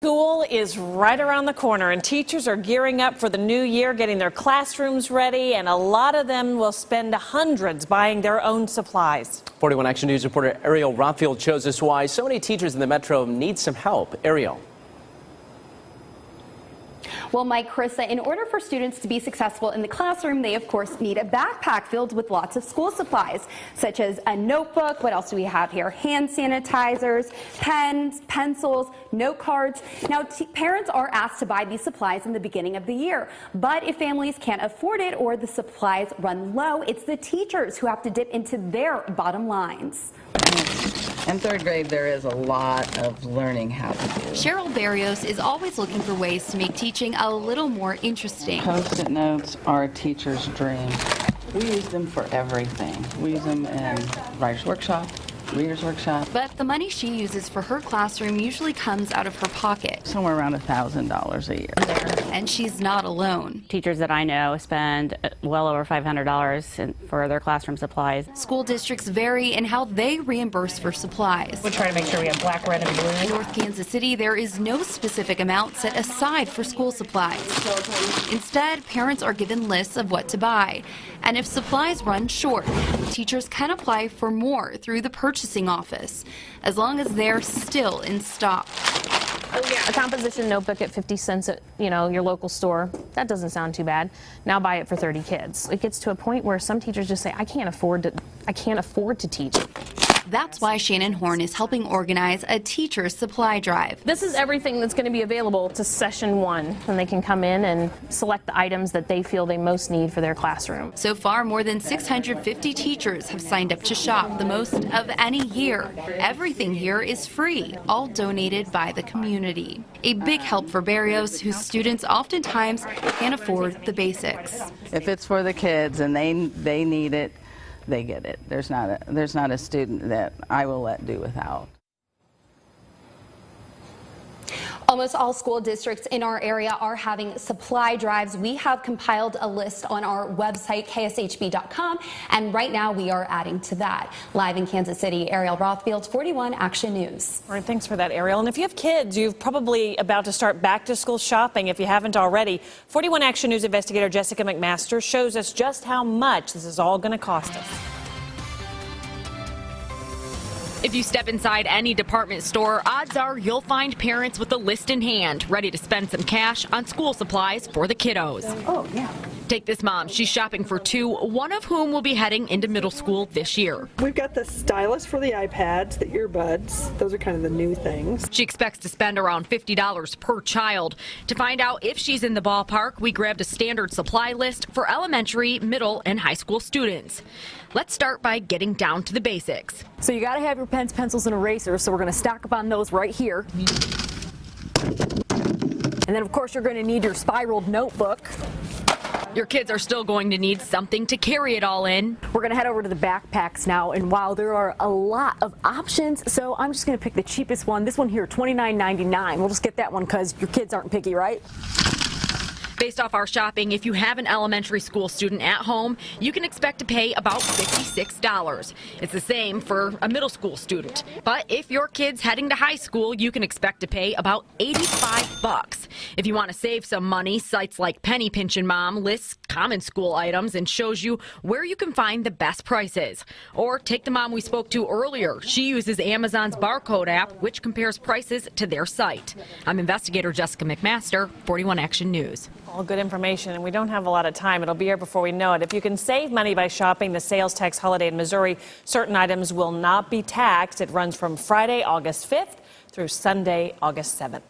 School is right around the corner, and teachers are gearing up for the new year, getting their classrooms ready, and a lot of them will spend hundreds buying their own supplies. 41 Action News reporter Ariel Rothfield shows us why so many teachers in the metro need some help. Ariel. Well, Mike, Carissa, in order for students to be successful in the classroom, they, of course, need a backpack filled with lots of school supplies, such as a notebook. What else do we have here? Hand sanitizers, pens, pencils, note cards. Now, parents are asked to buy these supplies in the beginning of the year. But if families can't afford it or the supplies run low, it's the teachers who have to dip into their bottom lines. In third grade, there is a lot of learning how to do. Cheryl Barrios is always looking for ways to make teaching a little more interesting. Post-it notes are a teacher's dream. We use them for everything. We use them in writer's workshop, reader's workshop. But the money she uses for her classroom usually comes out of her pocket. Somewhere around $1,000 a year. And she's not alone. Teachers that I know spend well over $500 for their classroom supplies. School districts vary in how they reimburse for supplies. We try to make sure we have black, red, and blue. In North Kansas City, there is no specific amount set aside for school supplies. Instead, parents are given lists of what to buy. And if supplies run short, teachers can apply for more through the purchasing office, as long as they're still in stock. A composition notebook at 50 cents at, your local store, that doesn't sound too bad. Now buy it for 30 kids. It gets to a point where some teachers just say, I can't afford to teach. That's why Shannon Horn is helping organize a teacher's supply drive. This is everything that's going to be available to session 1, when they can come in and select the items that they feel they most need for their classroom. So far, more than 650 teachers have signed up to shop, the most of any year. Everything here is free, all donated by the community. A big help for Barrios, whose students oftentimes can't afford the basics. If it's for the kids and they need it, they get it. There's not a student that I will let do without. Almost all school districts in our area are having supply drives. We have compiled a list on our website, KSHB.com, and right now we are adding to that. Live in Kansas City, Ariel Rothfield, 41 Action News. All right, thanks for that, Ariel. And if you have kids, you're probably about to start back-to-school shopping if you haven't already. 41 Action News investigator Jessica McMaster shows us just how much this is all going to cost us. If you step inside any department store, odds are you'll find parents with a list in hand, ready to spend some cash on school supplies for the kiddos. Oh, yeah. Take this mom. She's shopping for 2, one of whom will be heading into middle school this year. We've got the stylus for the iPads, the earbuds. Those are kind of the new things. She expects to spend around $50 per child. To find out if she's in the ballpark, we grabbed a standard supply list for elementary, middle, and high school students. Let's start by getting down to the basics. So you got to have your pens, pencils, and erasers, so we're going to stack up on those right here. And then, of course, you're going to need your spiraled notebook. Your kids are still going to need something to carry it all in. We're going to head over to the backpacks now, and wow, there are a lot of options, so I'm just going to pick the cheapest one. This one here, $29.99. We'll just get that one because your kids aren't picky, right? Based off our shopping, if you have an elementary school student at home, you can expect to pay about $56. It's the same for a middle school student. But if your kid's heading to high school, you can expect to pay about $85. If you want to save some money, sites like Penny Pinchin' Mom lists common school items and shows you where you can find the best prices. Or take the mom we spoke to earlier. She uses Amazon's barcode app, which compares prices to their site. I'm investigator Jessica McMaster, 41 Action News. All good information, and we don't have a lot of time. It'll be here before we know it. If you can save money by shopping the sales tax holiday in Missouri, certain items will not be taxed. It runs from Friday, August 5th through Sunday, August 7th.